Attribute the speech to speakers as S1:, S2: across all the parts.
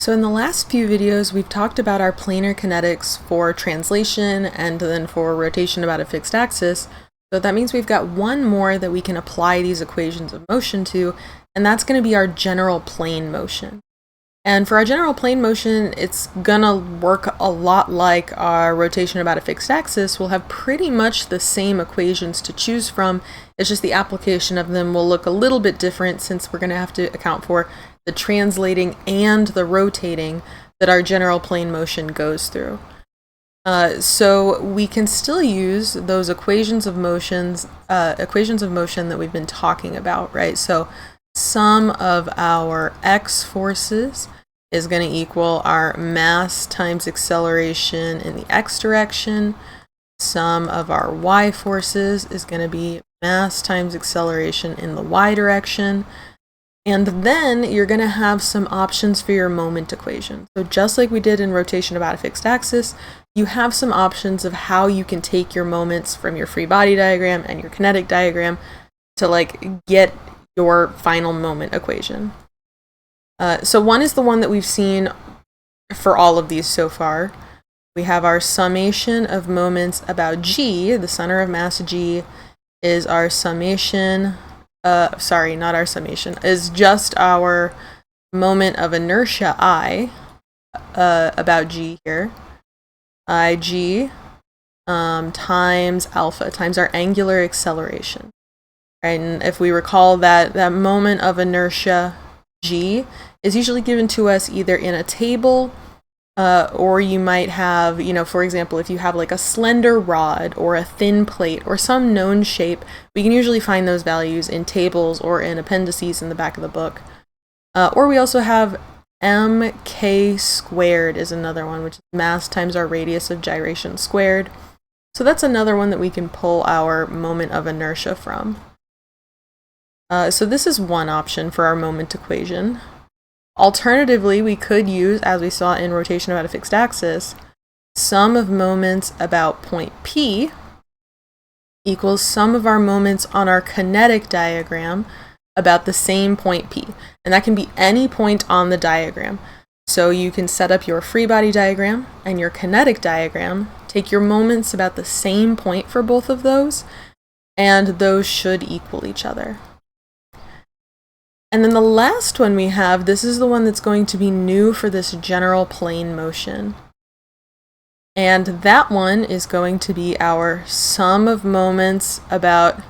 S1: So in the last few videos, we've talked about our planar kinetics for translation and then for rotation about a fixed axis. So that means we've got one more that we can apply these equations of motion to, and that's going to be our general plane motion. And for our general plane motion, it's gonna work a lot like our rotation about a fixed axis. We'll have pretty much the same equations to choose from. It's just the application of them will look a little bit different since we're gonna have to account for the translating and the rotating that our general plane motion goes through. So we can still use those equations of motion that we've been talking about, right? So sum of our x forces is going to equal our mass times acceleration in the x direction. Sum of our y forces is going to be mass times acceleration in the y direction. And then you're going to have some options for your moment equation. So just like we did in rotation about a fixed axis, you have some options of how you can take your moments from your free body diagram and your kinetic diagram to get your final moment equation. So one is the one that we've seen for all of these so far. We have our summation of moments about g, the center of mass g, is our summation, sorry, not our summation, is just our moment of inertia I, about g here, ig, times alpha, times our angular acceleration. And if we recall that moment of inertia g is usually given to us either in a table or you might have, for example, if you have like a slender rod or a thin plate or some known shape, we can usually find those values in tables or in appendices in the back of the book. Or we also have mk squared is another one, which is mass times our radius of gyration squared. So that's another one that we can pull our moment of inertia from. So this is one option for our moment equation. Alternatively, we could use, as we saw in rotation about a fixed axis, sum of moments about point P equals sum of our moments on our kinetic diagram about the same point P. And that can be any point on the diagram. So you can set up your free body diagram and your kinetic diagram, take your moments about the same point for both of those, and those should equal each other. And then the last one we have, this is the one that's going to be new for this general plane motion. And that one is going to be our sum of moments about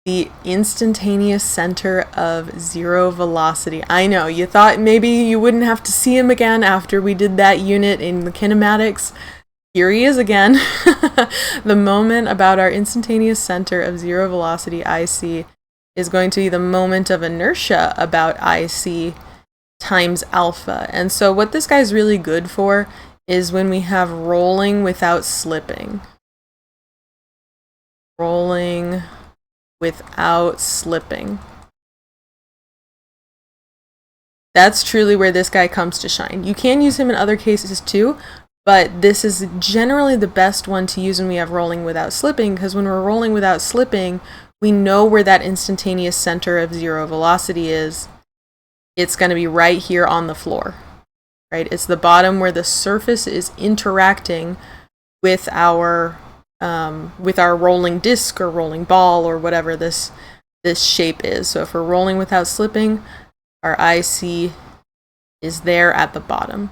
S1: the instantaneous center of zero velocity. I know, you thought maybe you wouldn't have to see him again after we did that unit in the kinematics. Here he is again. The moment about our instantaneous center of zero velocity, IC, is going to be the moment of inertia about IC times alpha. And so what this guy's really good for is when we have rolling without slipping. Rolling without slipping. That's truly where this guy comes to shine. You can use him in other cases too, but this is generally the best one to use when we have rolling without slipping, because when we're rolling without slipping, we know where that instantaneous center of zero velocity is. It's going to be right here on the floor, right? It's the bottom where the surface is interacting with our rolling disc or rolling ball or whatever this shape is. So if we're rolling without slipping, our IC is there at the bottom.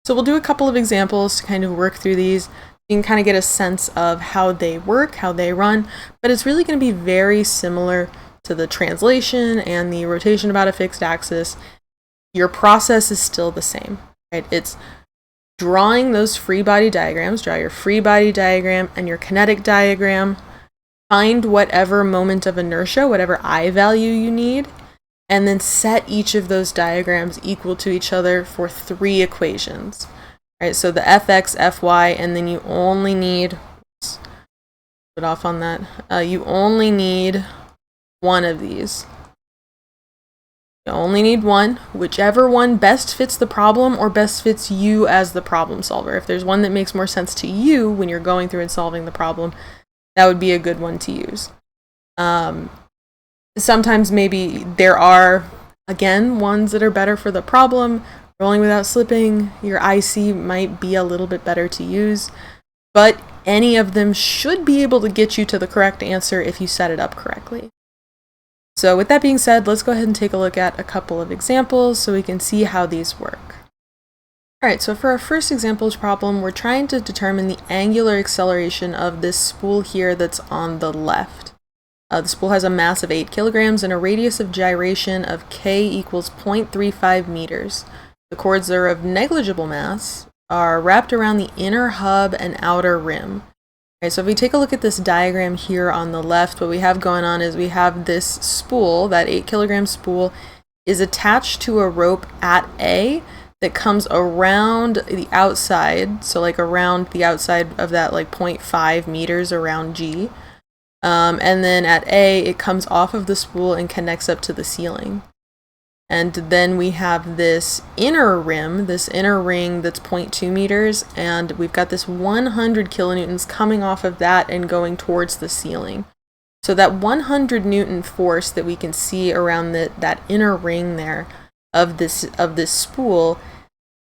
S1: So we'll do a couple of examples to kind of work through these. You can kind of get a sense of how they work, how they run, but it's really going to be very similar to the translation and the rotation about a fixed axis. Your process is still the same, right? It's drawing those free body diagrams, draw your free body diagram and your kinetic diagram, find whatever moment of inertia, whatever I value you need, and then set each of those diagrams equal to each other for 3 equations. Right, so the fx, fy, and then you only need, put off on that, you only need one of these. You only need one, whichever one best fits the problem or best fits you as the problem solver. If there's one that makes more sense to you when you're going through and solving the problem, that would be a good one to use. Sometimes maybe there are Again, ones that are better for the problem. Rolling without slipping, your IC might be a little bit better to use, but any of them should be able to get you to the correct answer if you set it up correctly. So with that being said, let's go ahead and take a look at a couple of examples so we can see how these work. Alright, so for our first example problem, we're trying to determine the angular acceleration of this spool here that's on the left. The spool has a mass of 8 kilograms and a radius of gyration of k equals 0.35 meters. The cords that are of negligible mass are wrapped around the inner hub and outer rim. Okay, so if we take a look at this diagram here on the left, what we have going on is we have this spool, that 8 kilogram spool, is attached to a rope at A that comes around the outside, so like around the outside of that like 0.5 meters around G. And then at A, it comes off of the spool and connects up to the ceiling. And then we have this inner rim, this inner ring that's 0.2 meters, and we've got this 100 kilonewtons coming off of that and going towards the ceiling. So that 100 Newton force that we can see around that inner ring there of this spool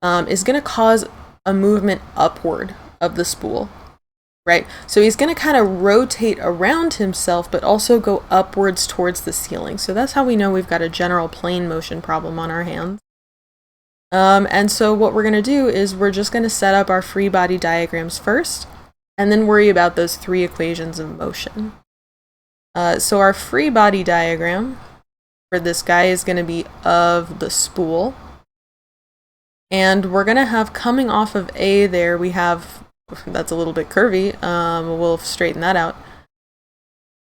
S1: is going to cause a movement upward of the spool. Right, so he's going to kind of rotate around himself, but also go upwards towards the ceiling. So that's how we know we've got a general plane motion problem on our hands. And so what we're going to do is we're just going to set up our free body diagrams first, and then worry about those 3 equations of motion. So our free body diagram for this guy is going to be of the spool. And we're going to have coming off of A there, we have, that's a little bit curvy, we'll straighten that out.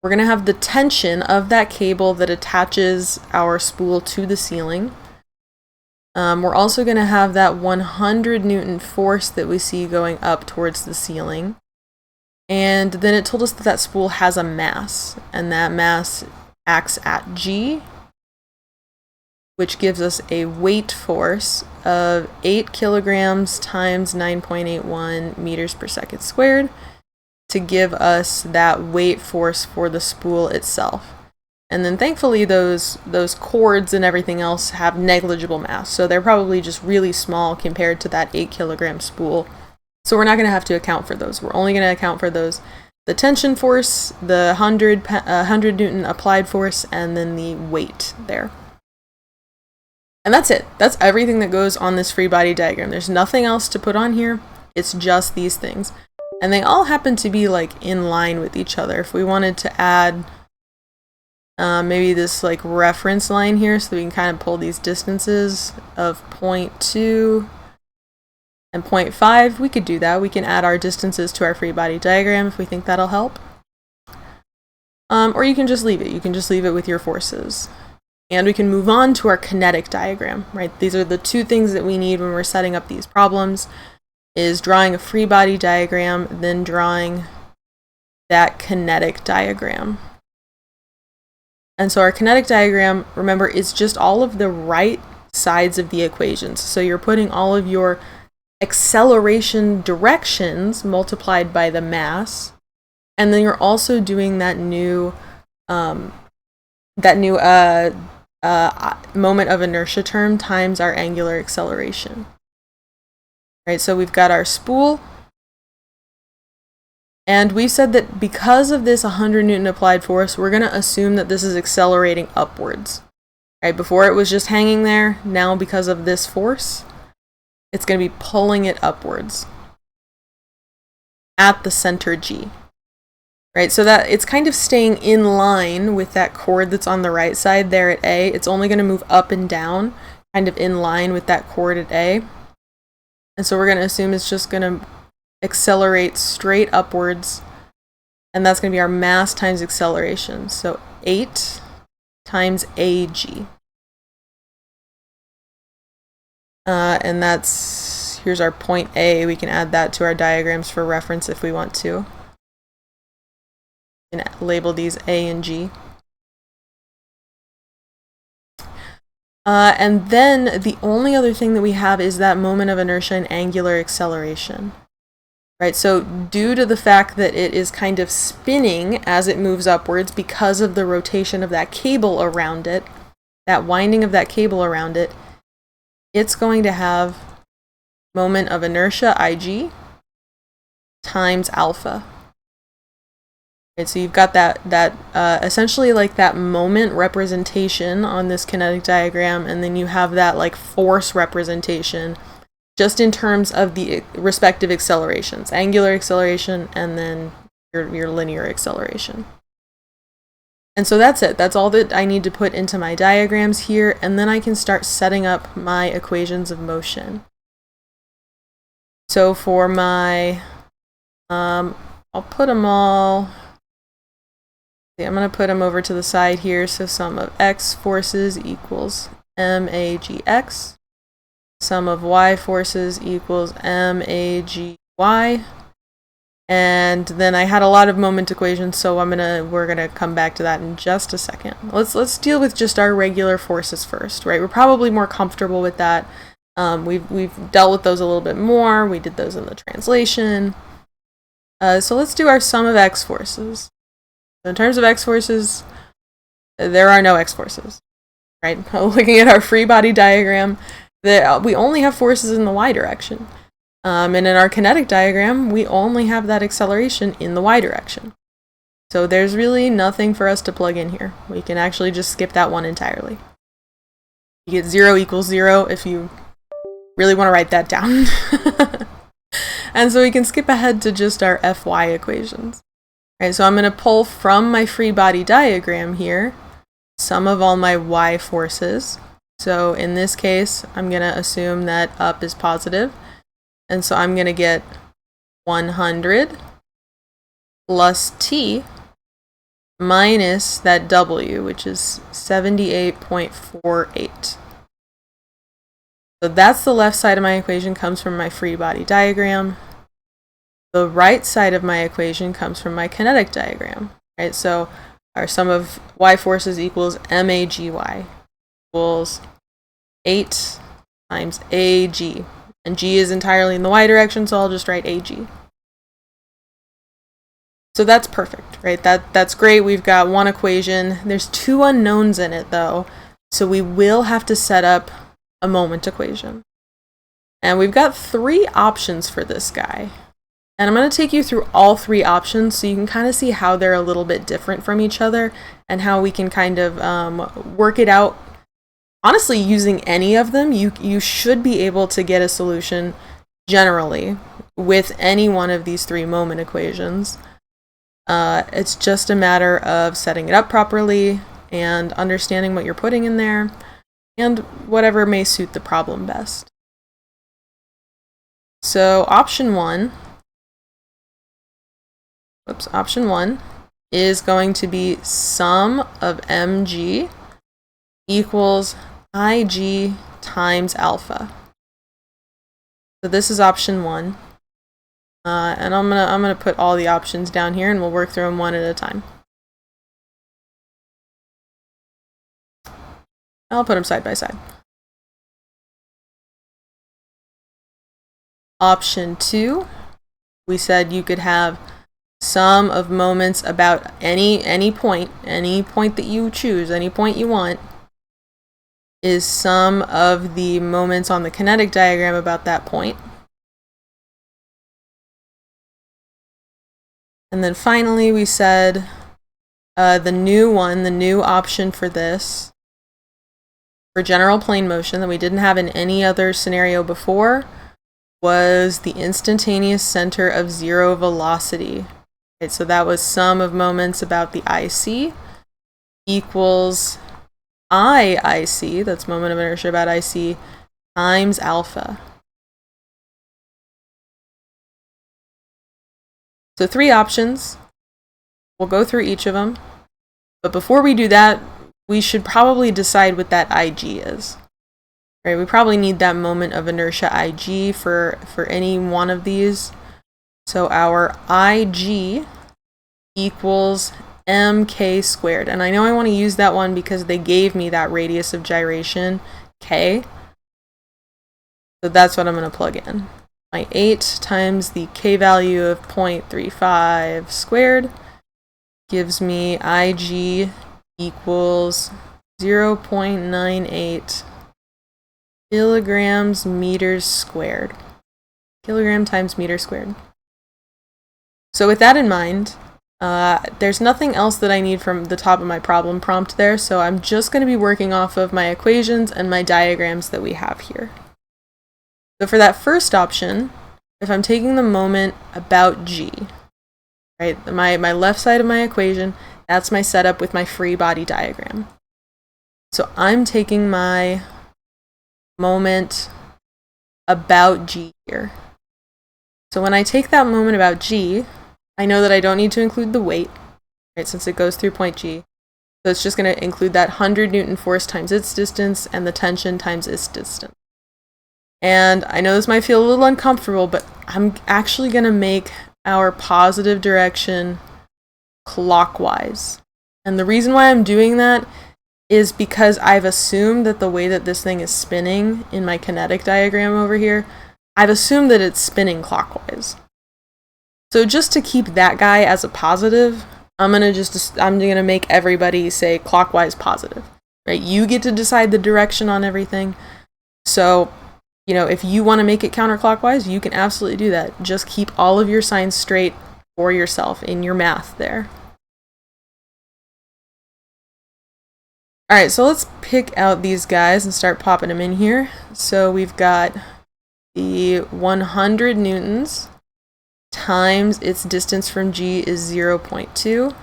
S1: We're going to have the tension of that cable that attaches our spool to the ceiling. We're also going to have that 100 Newton force that we see going up towards the ceiling. And then it told us that that spool has a mass, and that mass acts at G, which gives us a weight force of 8 kilograms times 9.81 meters per second squared to give us that weight force for the spool itself. And then thankfully those cords and everything else have negligible mass, so they're probably just really small compared to that 8 kilogram spool. So we're not going to have to account for those. We're only going to account for those, the tension force, the 100 Newton applied force, and then the weight there. And that's it. That's everything that goes on this free body diagram. There's nothing else to put on here. It's just these things. And they all happen to be like in line with each other. If we wanted to add maybe this like reference line here so that we can kind of pull these distances of 0.2 and 0.5, we could do that. We can add our distances to our free body diagram if we think that'll help. Or you can just leave it. You can just leave it with your forces. And we can move on to our kinetic diagram, right? These are the 2 things that we need when we're setting up these problems, is drawing a free body diagram, then drawing that kinetic diagram. And so our kinetic diagram, remember, is just all of the right sides of the equations. So you're putting all of your acceleration directions multiplied by the mass, and then you're also doing that new moment of inertia term times our angular acceleration. Right, so we've got our spool, and we said that because of this 100 Newton applied force, we're going to assume that this is accelerating upwards. Right, before it was just hanging there, now because of this force, it's going to be pulling it upwards at the center G. Right, so that it's kind of staying in line with that chord that's on the right side there at A. It's only going to move up and down, kind of in line with that chord at A. And so we're going to assume it's just going to accelerate straight upwards, and that's going to be our mass times acceleration. So 8 times AG. And here's our point A. We can add that to our diagrams for reference if we want to. And label these A and G. And then the only other thing that we have is that moment of inertia and angular acceleration. Right, so due to the fact that it is kind of spinning as it moves upwards because of the rotation of that cable around it, that winding of that cable around it, it's going to have moment of inertia, IG, times alpha. Right, so you've got that essentially like that moment representation on this kinetic diagram, and then you have that like force representation just in terms of the respective accelerations, angular acceleration and then your linear acceleration. And so that's it. That's all that I need to put into my diagrams here, and then I can start setting up my equations of motion. So for my, I'll put them all, I'm going to put them over to the side here. So sum of x forces equals magx. Sum of y forces equals magy. And then I had a lot of moment equations, so we're gonna come back to that in just a second. Let's deal with just our regular forces first, right? We're probably more comfortable with that. We've dealt with those a little bit more. We did those in the translation. So let's do our sum of x forces. So in terms of x forces, there are no x forces, right? Looking at our free body diagram, we only have forces in the y direction. And in our kinetic diagram, we only have that acceleration in the y direction. So there's really nothing for us to plug in here. We can actually just skip that one entirely. You get 0 equals 0 if you really want to write that down. And so we can skip ahead to just our Fy equations. All right, so I'm going to pull from my free body diagram here sum of all my y forces. So in this case, I'm going to assume that up is positive. And so I'm going to get 100 plus t minus that w, which is 78.48. So that's the left side of my equation, comes from my free body diagram. The right side of my equation comes from my kinetic diagram, right? So our sum of y forces equals magy equals 8 times ag. And g is entirely in the y direction, so I'll just write ag. So that's perfect, right? That's great. We've got one equation. There's two unknowns in it, though, so we will have to set up a moment equation. And we've got 3 options for this guy. And I'm going to take you through all 3 options so you can kind of see how they're a little bit different from each other and how we can kind of work it out. Honestly, using any of them, you should be able to get a solution generally with any one of these 3 moment equations. It's just a matter of setting it up properly and understanding what you're putting in there and whatever may suit the problem best. So option 1 is going to be sum of mg equals ig times alpha. So this is option 1. And I'm gonna put all the options down here and we'll work through them one at a time. I'll put them side by side. Option 2, we said you could have sum of moments about any point that you choose, any point you want, is sum of the moments on the kinetic diagram about that point. And then finally we said the new option for this, for general plane motion that we didn't have in any other scenario before, was the instantaneous center of 0 velocity. Right, so that was sum of moments about the IC equals IIC, that's moment of inertia about IC, times alpha. So 3 options. We'll go through each of them. But before we do that, we should probably decide what that IG is. Right? We probably need that moment of inertia IG for any one of these. So our IG equals mk squared. And I know I want to use that one because they gave me that radius of gyration, k. So that's what I'm going to plug in. My 8 times the k value of 0.35 squared gives me IG equals 0.98 kilograms meters squared. Kilogram times meter squared. So with that in mind, there's nothing else that I need from the top of my problem prompt there, so I'm just going to be working off of my equations and my diagrams that we have here. So for that first option, if I'm taking the moment about g, right, my left side of my equation, that's my setup with my free body diagram. So I'm taking my moment about g here. So when I take that moment about g, I know that I don't need to include the weight, right, since it goes through point g. So it's just going to include that 100 Newton force times its distance and the tension times its distance. And I know this might feel a little uncomfortable, but I'm actually going to make our positive direction clockwise. And the reason why I'm doing that is because I've assumed that the way that this thing is spinning in my kinetic diagram over here, I've assumed that it's spinning clockwise. So just to keep that guy as a positive, I'm gonna make everybody say clockwise positive, right? You get to decide the direction on everything. So, you know, if you want to make it counterclockwise, you can absolutely do that. Just keep all of your signs straight for yourself in your math there. All right, so let's pick out these guys and start popping them in here. So we've got the 100 newtons times its distance from G is 0.2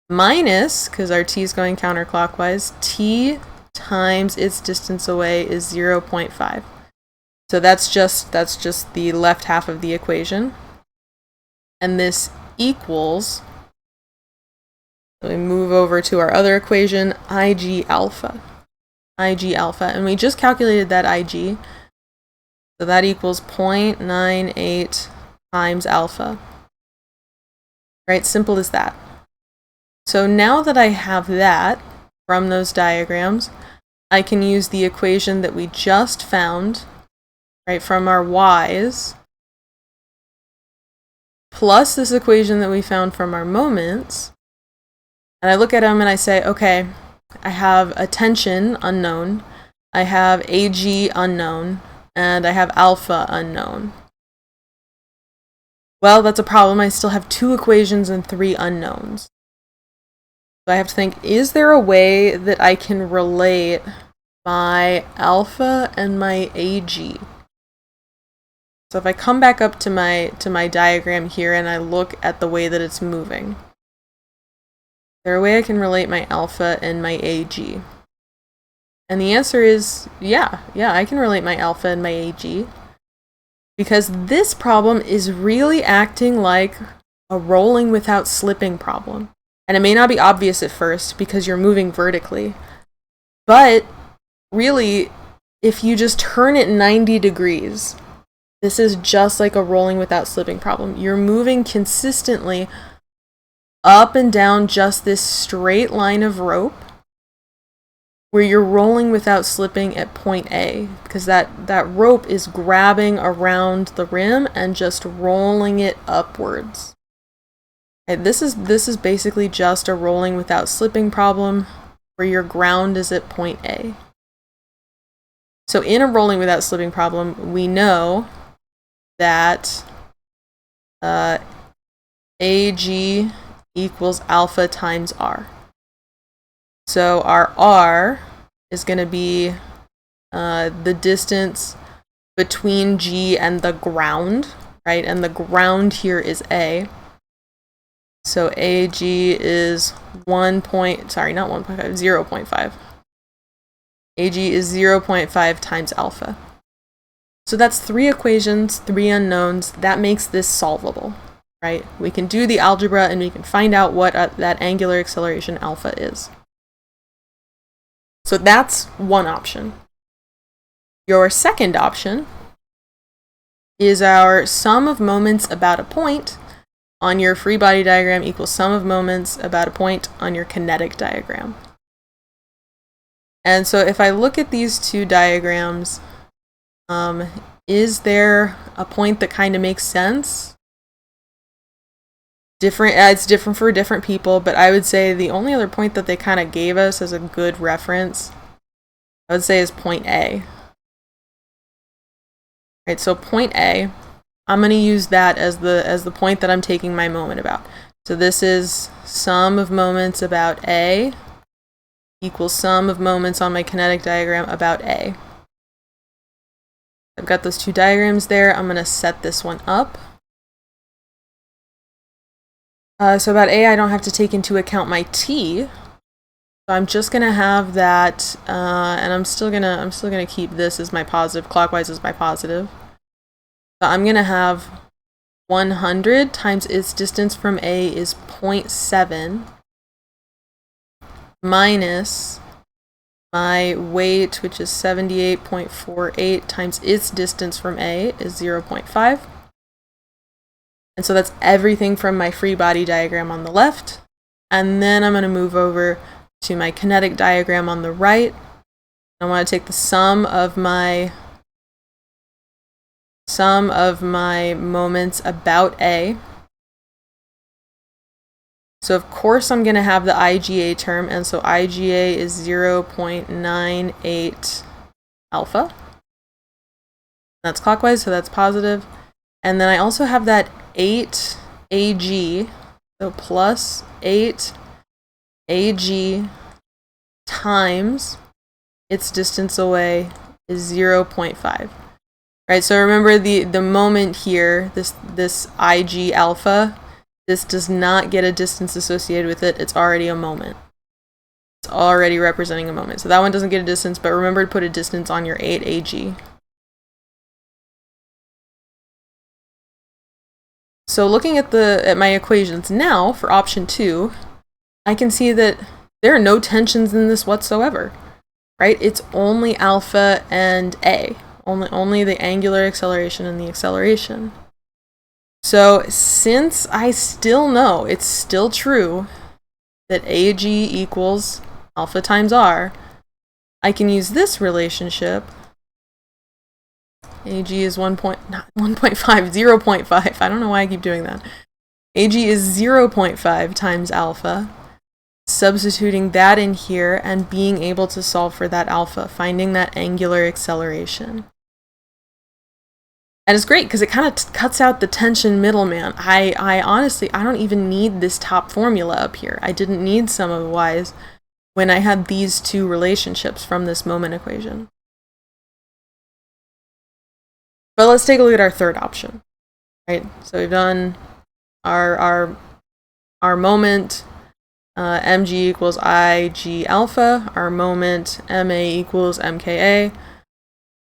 S1: minus, because our T is going counterclockwise, T times its distance away is 0.5. So that's just the left half of the equation. And this equals, so we move over to our other equation, IG alpha. IG alpha. And we just calculated that IG. So that equals 0.98 times alpha. Right? Simple as that. So now that I have that from those diagrams, I can use the equation that we just found, right, from our y's, plus this equation that we found from our moments, and I look at them and I say, okay, I have a tension unknown, I have AG unknown, and I have alpha unknown. Well, that's a problem. I still have 2 equations and 3 unknowns. So I have to think, is there a way that I can relate my alpha and my AG? So if I come back up to my diagram here and I look at the way that it's moving, is there a way I can relate my alpha and my AG? And the answer is yeah, I can relate my alpha and my AG. Because this problem is really acting like a rolling without slipping problem. And it may not be obvious at first because you're moving vertically. But really, if you just turn it 90 degrees, this is just like a rolling without slipping problem. You're moving consistently up and down just this straight line of rope where you're rolling without slipping at point A, because that rope is grabbing around the rim and just rolling it upwards. Okay, this is basically just a rolling without slipping problem where your ground is at point A. So in a rolling without slipping problem, we know that AG equals alpha times R. So our R is going to be the distance between G and the ground, right? And the ground here is A. So AG is 0.5. AG is 0.5 times alpha. So that's 3 equations, 3 unknowns. That makes this solvable, right? We can do the algebra and we can find out what that angular acceleration alpha is. So that's one option. Your second option is our sum of moments about a point on your free body diagram equals sum of moments about a point on your kinetic diagram. And so if I look at these 2 diagrams, is there a point that kind of makes sense? different. It's different for different people, but I would say the only other point that they kind of gave us as a good reference, I would say, is point A. Right, so point A, I'm going to use that as the point that I'm taking my moment about. So this is sum of moments about A equals sum of moments on my kinetic diagram about A. I've got those two diagrams there. I'm going to set this one up. So about A, I don't have to take into account my T. So I'm just going to have that, and I'm still gonna keep this as my positive, clockwise as my positive. So I'm going to have 100 times its distance from A is 0.7 minus my weight, which is 78.48 times its distance from A is 0.5. And so that's everything from my free body diagram on the left. And then I'm going to move over to my kinetic diagram on the right. I want to take the sum of my moments about A. So of course I'm going to have the IGA term, and so IGA is 0.98 alpha. That's clockwise, so that's positive. And then I also have that 8 AG, so plus 8 AG times its distance away is 0.5. Right, so remember the moment here, this IG alpha, this does not get a distance associated with it. It's already a moment. It's already representing a moment. So that one doesn't get a distance, but remember to put a distance on your 8 AG. So looking at my equations now for option 2, I can see that there are no tensions in this whatsoever. Right? It's only alpha and A. Only the angular acceleration and the acceleration. So since I still know, it's still true, that AG equals alpha times R, I can use this relationship. AG is 0.5. I don't know why I keep doing that. AG is 0.5 times alpha. Substituting that in here and being able to solve for that alpha, finding that angular acceleration. And it's great because it kind of cuts out the tension middleman. I honestly, I don't even need this top formula up here. I didn't need sum of y's when I had these two relationships from this moment equation. But let's take a look at our third option. Right? So we've done our moment, mg equals ig alpha, our moment ma equals mka.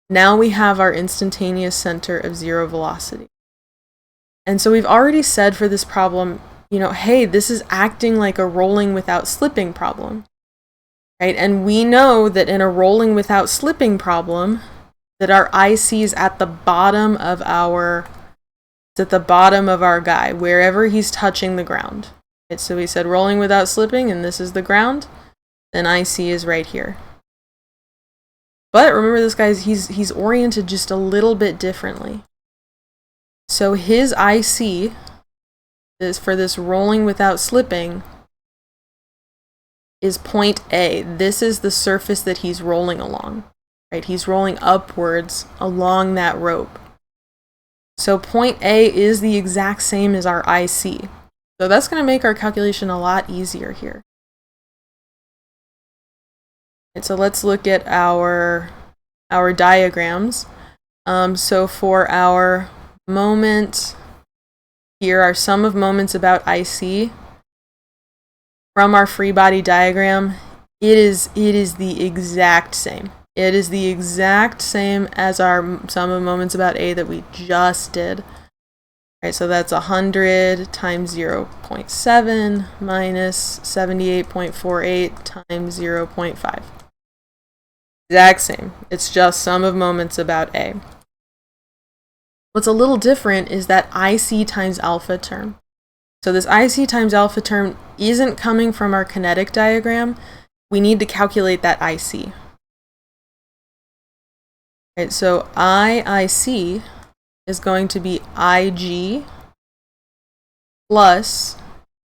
S1: Now we have our instantaneous center of zero velocity. And so we've already said for this problem, hey, this is acting like a rolling without slipping problem, right? And we know that in a rolling without slipping problem, that our IC is at the bottom of our guy, wherever he's touching the ground. Right? So we said rolling without slipping, and this is the ground, then IC is right here. But remember, this guy's he's oriented just a little bit differently. So his IC is for this rolling without slipping is point A. This is the surface that he's rolling along. Right? He's rolling upwards along that rope. So point A is the exact same as our IC. So that's going to make our calculation a lot easier here. And so let's look at our diagrams. So for our moment here, our sum of moments about IC, from our free body diagram, it is the exact same. It is the exact same as our sum of moments about A that we just did. Right, so that's 100 times 0.7 minus 78.48 times 0.5. Exact same. It's just sum of moments about A. What's a little different is that IC times alpha term. So this IC times alpha term isn't coming from our kinetic diagram. We need to calculate that IC. Right, so IIC is going to be IG plus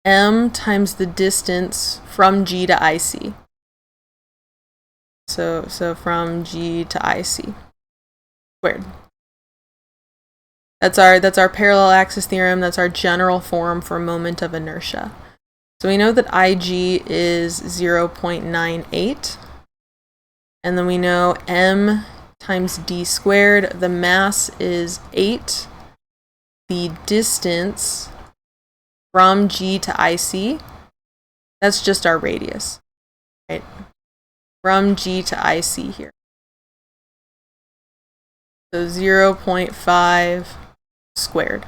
S1: m times the distance from G to IC. So from G to IC squared. That's our parallel axis theorem. That's our general form for moment of inertia. So we know that IG is 0.98. And then we know m times d squared. The mass is 8. The distance from G to IC, that's just our radius, right? From G to IC here. So 0.5 squared.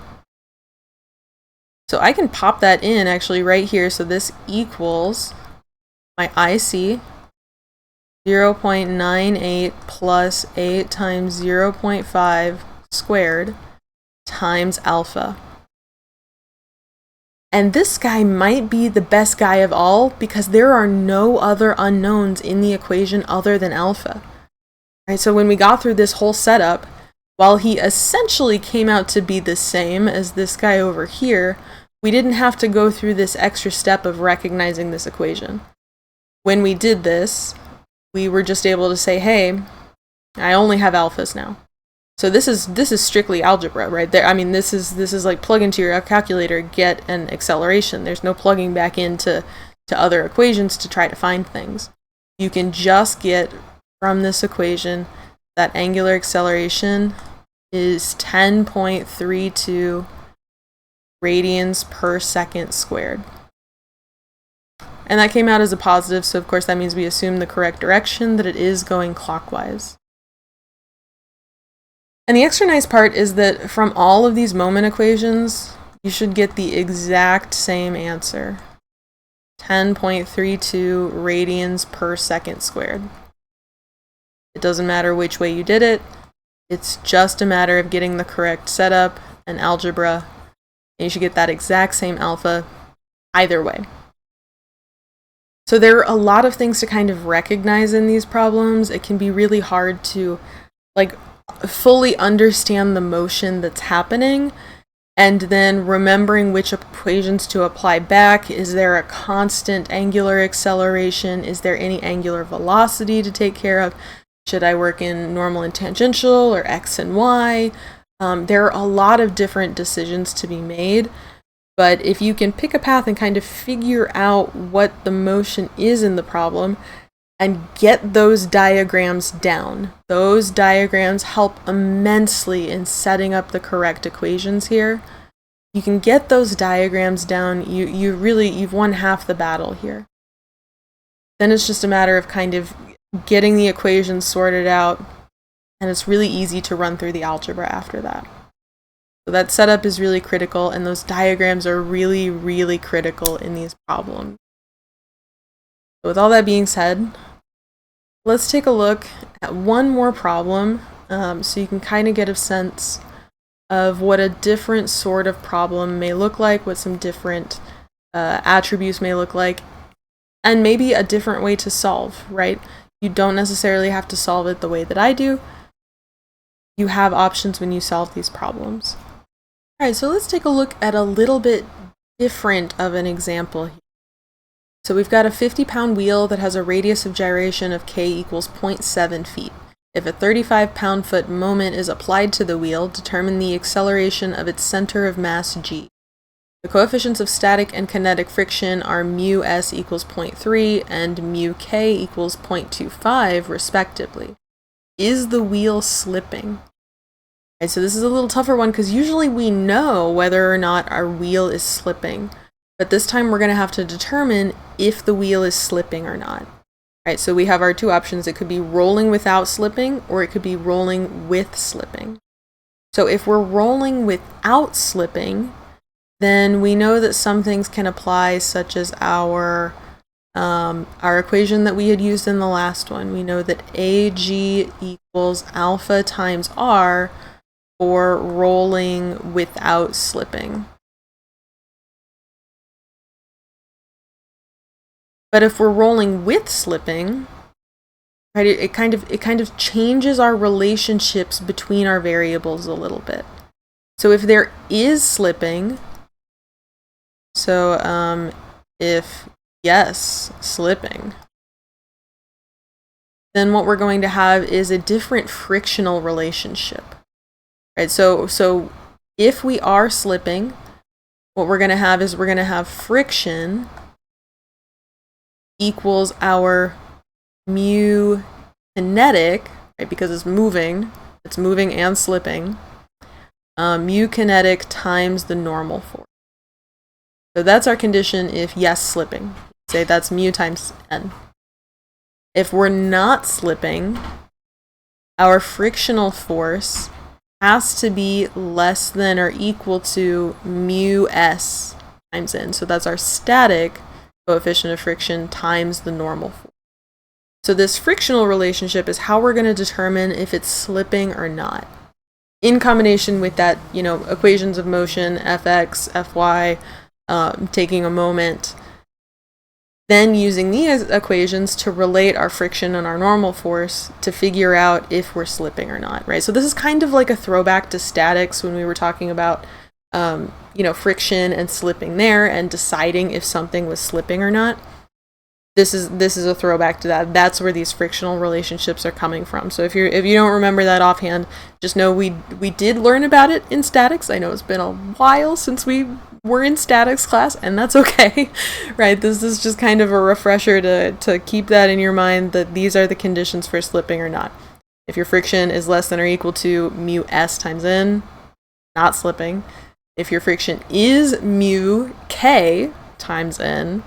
S1: So I can pop that in actually right here. So this equals my IC, 0.98 plus 8 times 0.5 squared times alpha. And this guy might be the best guy of all because there are no other unknowns in the equation other than alpha. Right, so when we got through this whole setup, while he essentially came out to be the same as this guy over here, we didn't have to go through this extra step of recognizing this equation. When we did this, we were just able to say, hey, I only have alphas now. So this is strictly algebra right there. I mean, this is like plug into your calculator, get an acceleration. There's no plugging back into other equations to try to find things. You can just get from this equation that angular acceleration is 10.32 radians per second squared. And that came out as a positive, so of course that means we assume the correct direction, that it is going clockwise. And the extra nice part is that from all of these moment equations, you should get the exact same answer. 10.32 radians per second squared. It doesn't matter which way you did it. It's just a matter of getting the correct setup and algebra. And you should get that exact same alpha either way. So there are a lot of things to kind of recognize in these problems. It can be really hard to fully understand the motion that's happening, and then remembering which equations to apply back. Is there a constant angular acceleration? Is there any angular velocity to take care of? Should I work in normal and tangential or x and y? There are a lot of different decisions to be made, but if you can pick a path and kind of figure out what the motion is in the problem, and get those diagrams down. Those diagrams help immensely in setting up the correct equations here. You can get those diagrams down, you've won half the battle here. Then it's just a matter of kind of getting the equations sorted out, and it's really easy to run through the algebra after that. So that setup is really critical, and those diagrams are really, really critical in these problems. So with all that being said, let's take a look at one more problem so you can kind of get a sense of what a different sort of problem may look like, what some different attributes may look like, and maybe a different way to solve, right? You don't necessarily have to solve it the way that I do. You have options when you solve these problems. All right, so let's take a look at a little bit different of an example here. So we've got a 50-pound wheel that has a radius of gyration of k equals 0.7 feet. If a 35-pound-foot moment is applied to the wheel, determine the acceleration of its center of mass g. The coefficients of static and kinetic friction are mu s equals 0.3 and mu k equals 0.25 respectively. Is the wheel slipping? Right, so this is a little tougher one because usually we know whether or not our wheel is slipping. But this time we're going to have to determine if the wheel is slipping or not. Right, so we have our two options. It could be rolling without slipping, or it could be rolling with slipping. So if we're rolling without slipping, then we know that some things can apply, such as our equation that we had used in the last one. We know that AG equals alpha times R for rolling without slipping. But if we're rolling with slipping, right, it kind of changes our relationships between our variables a little bit. So if there is slipping, So if yes, slipping, then what we're going to have is a different frictional relationship, right? So if we are slipping, what we're going to have is we're going to have friction equals our mu kinetic, right? Because it's moving and slipping. Mu kinetic times the normal force. So that's our condition if yes, slipping. Say that's mu times n. If we're not slipping, our frictional force has to be less than or equal to mu s times n. So that's our static coefficient of friction times the normal force. So this frictional relationship is how we're going to determine if it's slipping or not. In combination with that, equations of motion, fx, fy, taking a moment, then using these equations to relate our friction and our normal force to figure out if we're slipping or not, right? So this is kind of like a throwback to statics when we were talking about, friction and slipping there and deciding if something was slipping or not. This is a throwback to that. That's where these frictional relationships are coming from. So if you don't remember that offhand, just know we did learn about it in statics. I know it's been a while since we were in statics class, and that's okay, right? This is just kind of a refresher to keep that in your mind, that these are the conditions for slipping or not. If your friction is less than or equal to mu s times n, not slipping. If your friction is mu k times n,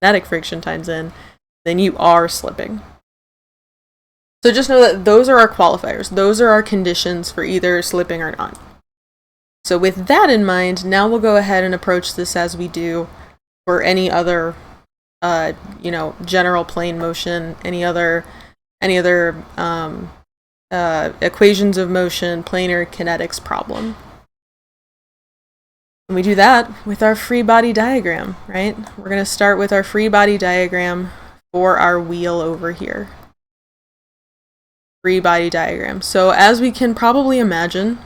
S1: kinetic friction times n, then you are slipping. So just know that those are our qualifiers. Those are our conditions for either slipping or not. So with that in mind, now we'll go ahead and approach this as we do for any other, general plane motion, any other equations of motion, planar kinetics problem. And we do that with our free body diagram, right? We're going to start with our free body diagram for our wheel over here. Free body diagram. So as we can probably imagine,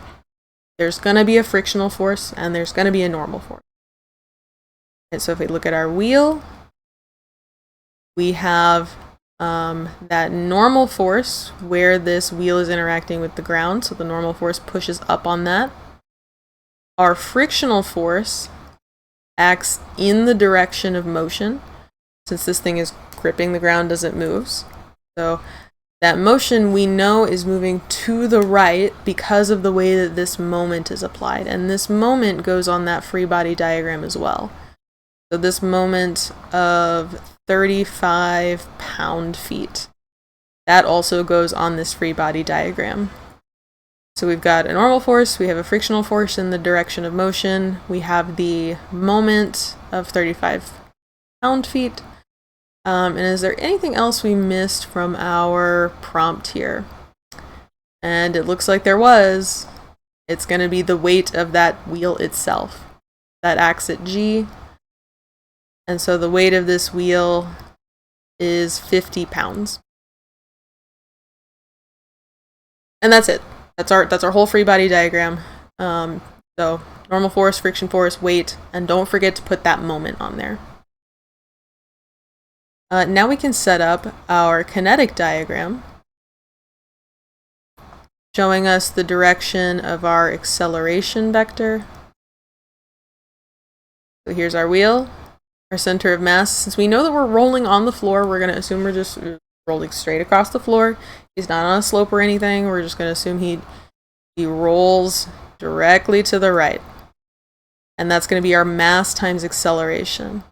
S1: there's going to be a frictional force and there's going to be a normal force. And so if we look at our wheel, we have that normal force where this wheel is interacting with the ground. So the normal force pushes up on that. Our frictional force acts in the direction of motion. Since this thing is gripping the ground as it moves. So that motion we know is moving to the right because of the way that this moment is applied. And this moment goes on that free body diagram as well. So this moment of 35 pound-feet, that also goes on this free body diagram. So we've got a normal force, we have a frictional force in the direction of motion, we have the moment of 35 pound-feet. And is there anything else we missed from our prompt here? And it looks like there was. It's going to be the weight of that wheel itself. That acts at G. And so the weight of this wheel is 50 pounds. And that's it. That's our whole free body diagram. So normal force, friction force, weight, and don't forget to put that moment on there. Now we can set up our kinetic diagram, showing us the direction of our acceleration vector. So here's our wheel, our center of mass. Since we know that we're rolling on the floor, we're going to assume we're just rolling straight across the floor. He's not on a slope or anything. We're just going to assume he rolls directly to the right. And that's going to be our mass times acceleration,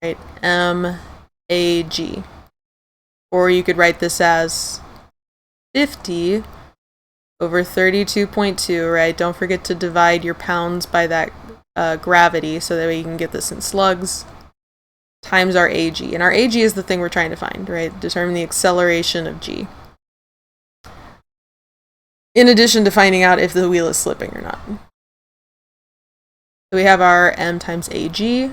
S1: right? MAG. Or you could write this as 50 over 32.2, right? Don't forget to divide your pounds by that gravity so that way you can get this in slugs, times our AG. And our AG is the thing we're trying to find, right? Determine the acceleration of G. In addition to finding out if the wheel is slipping or not. So we have our M times AG.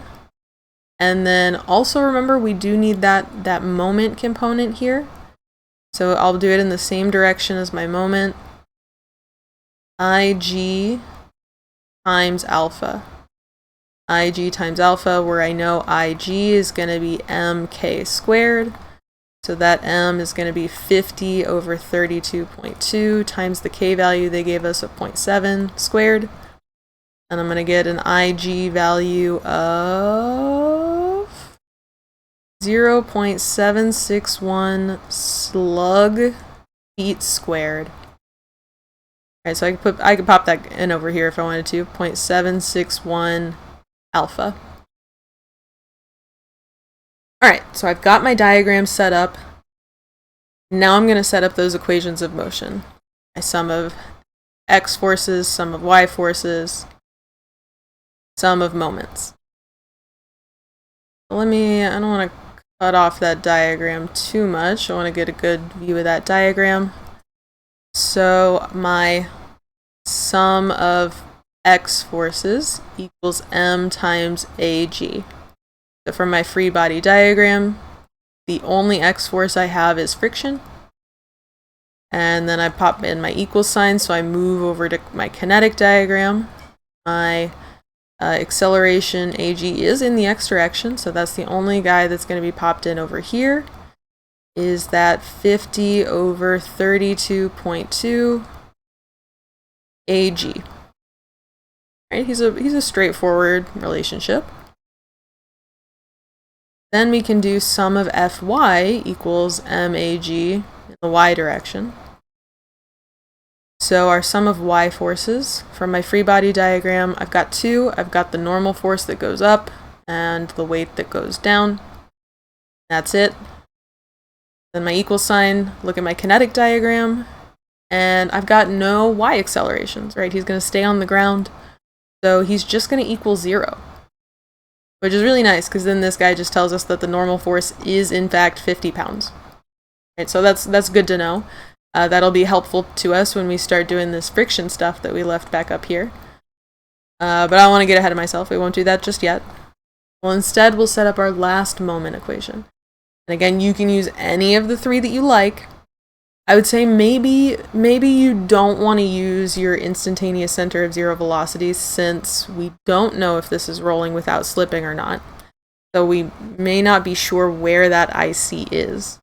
S1: And then also remember we do need that moment component here. So I'll do it in the same direction as my moment. IG times alpha. IG times alpha, where I know IG is going to be mk squared. So that m is going to be 50 over 32.2 times the k value they gave us of 0.7 squared. And I'm going to get an IG value of 0.761 slug feet squared. Alright, so I could pop that in over here if I wanted to. 0.761 alpha. Alright, so I've got my diagram set up. Now I'm going to set up those equations of motion. My sum of x forces, sum of y forces, sum of moments. I don't want to cut off that diagram too much. I want to get a good view of that diagram. So my sum of x forces equals m times ag. So from my free body diagram, the only x force I have is friction. And then I pop in my equal sign, so I move over to my kinetic diagram. My acceleration ag is in the x direction, so that's the only guy that's going to be popped in over here. Is that 50 over 32.2 ag. Right? He's a straightforward relationship. Then we can do sum of Fy equals mag in the y direction. So our sum of y forces, from my free body diagram, I've got two. I've got the normal force that goes up and the weight that goes down. That's it. Then my equal sign, look at my kinetic diagram, and I've got no y accelerations, right? He's going to stay on the ground, so he's just going to equal 0. Which is really nice, because then this guy just tells us that the normal force is in fact 50 pounds. Right, so that's good to know. That'll be helpful to us when we start doing this friction stuff that we left back up here. But I don't want to get ahead of myself. We won't do that just yet. Well, instead we'll set up our last moment equation. And again, you can use any of the three that you like. I would say maybe you don't want to use your instantaneous center of zero velocity, since we don't know if this is rolling without slipping or not. So we may not be sure where that IC is.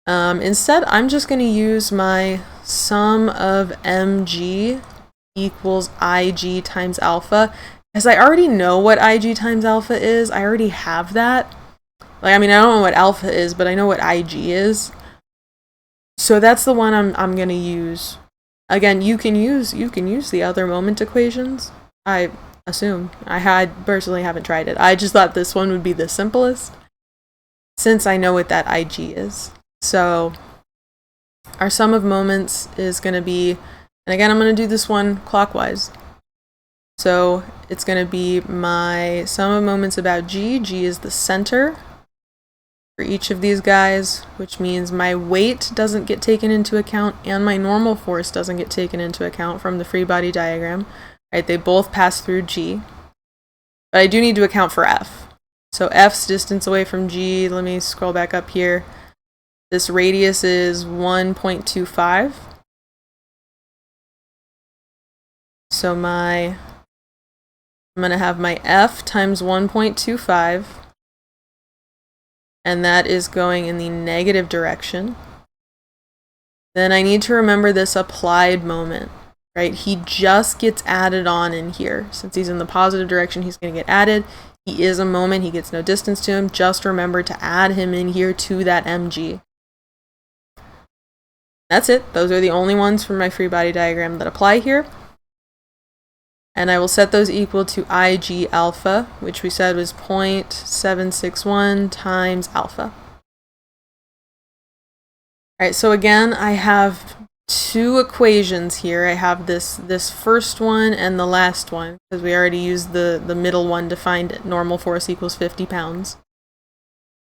S1: Instead, I'm just going to use my sum of mg equals ig times alpha. As I already know what ig times alpha is, I already have that. Like, I mean, I don't know what alpha is, but I know what ig is. So that's the one I'm going to use. Again, you can use the other moment equations, I assume. I personally haven't tried it. I just thought this one would be the simplest, since I know what that IG is. So our sum of moments is going to be, and again, I'm going to do this one clockwise. So it's going to be my sum of moments about G. G is the center for each of these guys, which means my weight doesn't get taken into account and my normal force doesn't get taken into account from the free body diagram. Right? They both pass through G. But I do need to account for F. So F's distance away from G, let me scroll back up here. This radius is 1.25. So I'm going to have my F times 1.25. And that is going in the negative direction. Then I need to remember this applied moment, right? He just gets added on in here. Since he's in the positive direction, he's going to get added. He is a moment, he gets no distance to him. Just remember to add him in here to that mg. That's it. Those are the only ones from my free body diagram that apply here. And I will set those equal to IG alpha, which we said was 0.761 times alpha. Alright, so again, I have two equations here. I have this first one and the last one, because we already used the middle one to find normal force equals 50 pounds.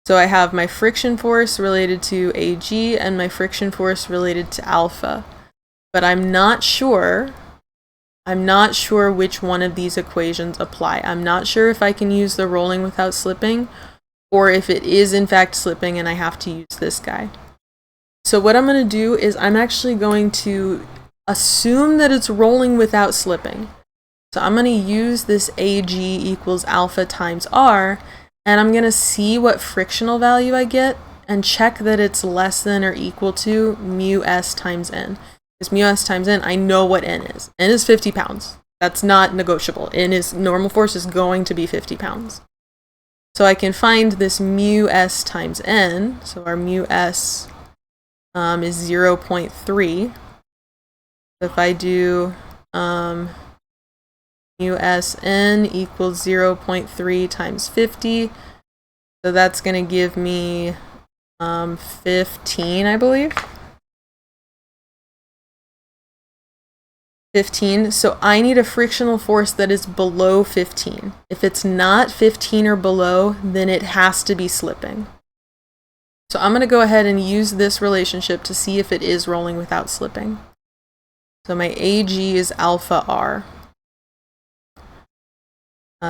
S1: So I have my friction force related to AG and my friction force related to alpha. But I'm not sure which one of these equations apply. I'm not sure if I can use the rolling without slipping, or if it is in fact slipping and I have to use this guy. So what I'm going to do is I'm actually going to assume that it's rolling without slipping. So I'm going to use this AG equals alpha times R, and I'm going to see what frictional value I get and check that it's less than or equal to mu s times n. Because mu s times n, I know what n is. N is 50 pounds. That's not negotiable. Normal force is going to be 50 pounds. So I can find this mu s times n. So our mu s is 0.3. If I do mu s n equals 0.3 times 50, so that's going to give me 15, I believe. 15. So I need a frictional force that is below 15. If it's not 15 or below, then it has to be slipping. So I'm going to go ahead and use this relationship to see if it is rolling without slipping. So my AG is alpha R.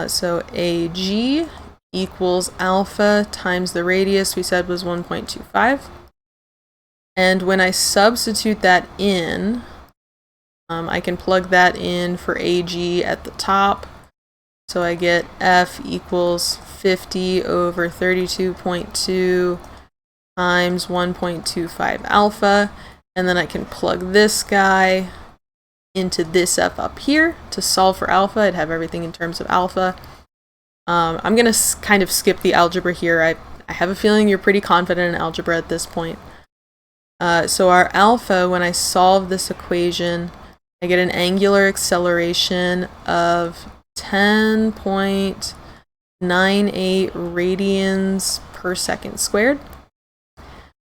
S1: So AG equals alpha times the radius we said was 1.25. And when I substitute that in, I can plug that in for AG at the top. So I get F equals 50 over 32.2 times 1.25 alpha. And then I can plug this guy into this F up here to solve for alpha. I'd have everything in terms of alpha. I'm going to kind of skip the algebra here. I have a feeling you're pretty confident in algebra at this point. So our alpha, when I solve this equation, I get an angular acceleration of 10.98 radians per second squared.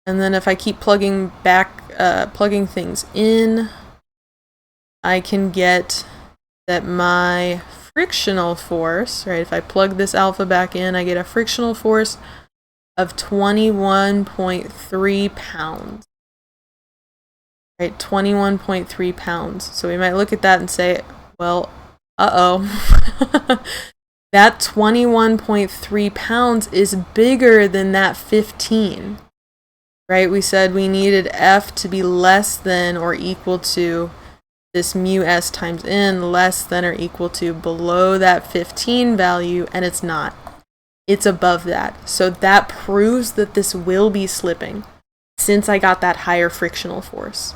S1: And then if I keep plugging things in, I can get that my frictional force, right? If I plug this alpha back in, I get a frictional force of 21.3 pounds. Right, 21.3 pounds. So we might look at that and say, well, that 21.3 pounds is bigger than that 15. Right? We said we needed F to be less than or equal to this mu s times n, less than or equal to below that 15 value, and it's not. It's above that. So that proves that this will be slipping since I got that higher frictional force.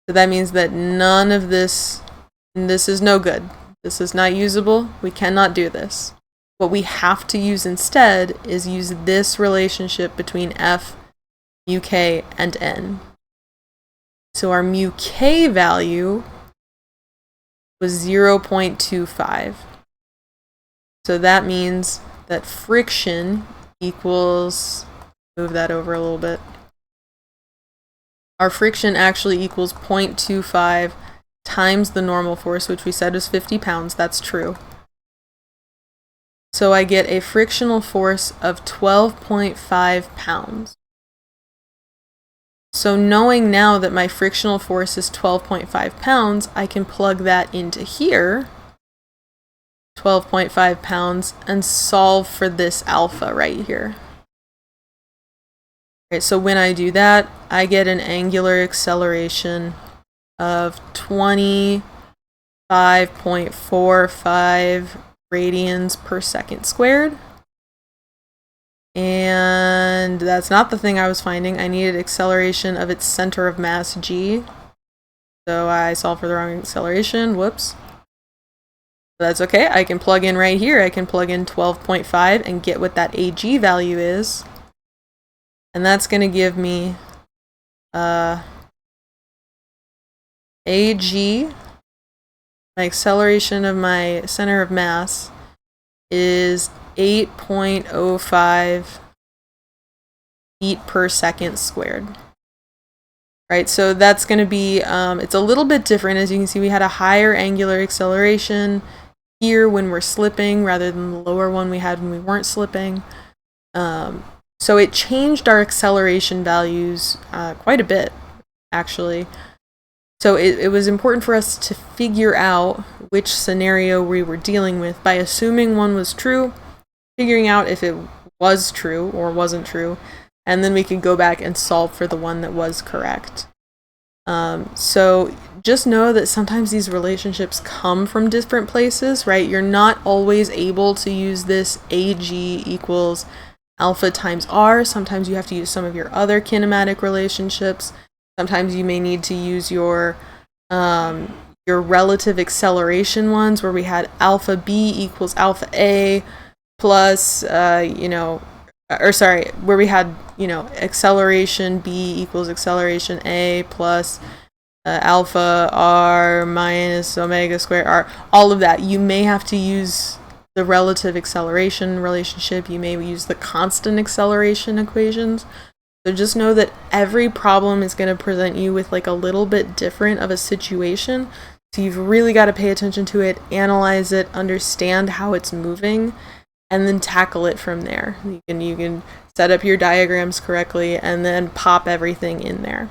S1: So that means that none of this is no good. This is not usable. We cannot do this. What we have to use instead is use this relationship between F, mu k, and n. So our mu k value was 0.25. So that means that friction equals, move that over a little bit. Our friction actually equals 0.25 times the normal force, which we said was 50 pounds. That's true. So I get a frictional force of 12.5 pounds. So knowing now that my frictional force is 12.5 pounds, I can plug that into here, 12.5 pounds, and solve for this alpha right here. Right, so when I do that, I get an angular acceleration of 25.45 radians per second squared. And that's not the thing I was finding. I needed acceleration of its center of mass g. So I solved for the wrong acceleration. Whoops. But that's okay. I can plug in right here. I can plug in 12.5 and get what that AG value is. And that's going to give me AG, my acceleration of my center of mass, is 8.05 feet per second squared. Right, so that's going to be, it's a little bit different. As you can see, we had a higher angular acceleration here when we're slipping rather than the lower one we had when we weren't slipping. So it changed our acceleration values quite a bit, actually. So it was important for us to figure out which scenario we were dealing with by assuming one was true, figuring out if it was true or wasn't true, and then we could go back and solve for the one that was correct. So just know that sometimes these relationships come from different places, right? You're not always able to use this AG equals alpha times R. Sometimes you have to use some of your other kinematic relationships. Sometimes you may need to use your relative acceleration ones, where we had alpha B equals alpha A plus, where we had, acceleration B equals acceleration A plus alpha R minus omega squared R, all of that. You may have to use the relative acceleration relationship. You may use the constant acceleration equations. So just know that every problem is going to present you with like a little bit different of a situation. So you've really got to pay attention to it, analyze it, understand how it's moving, and then tackle it from there. You can set up your diagrams correctly and then pop everything in there.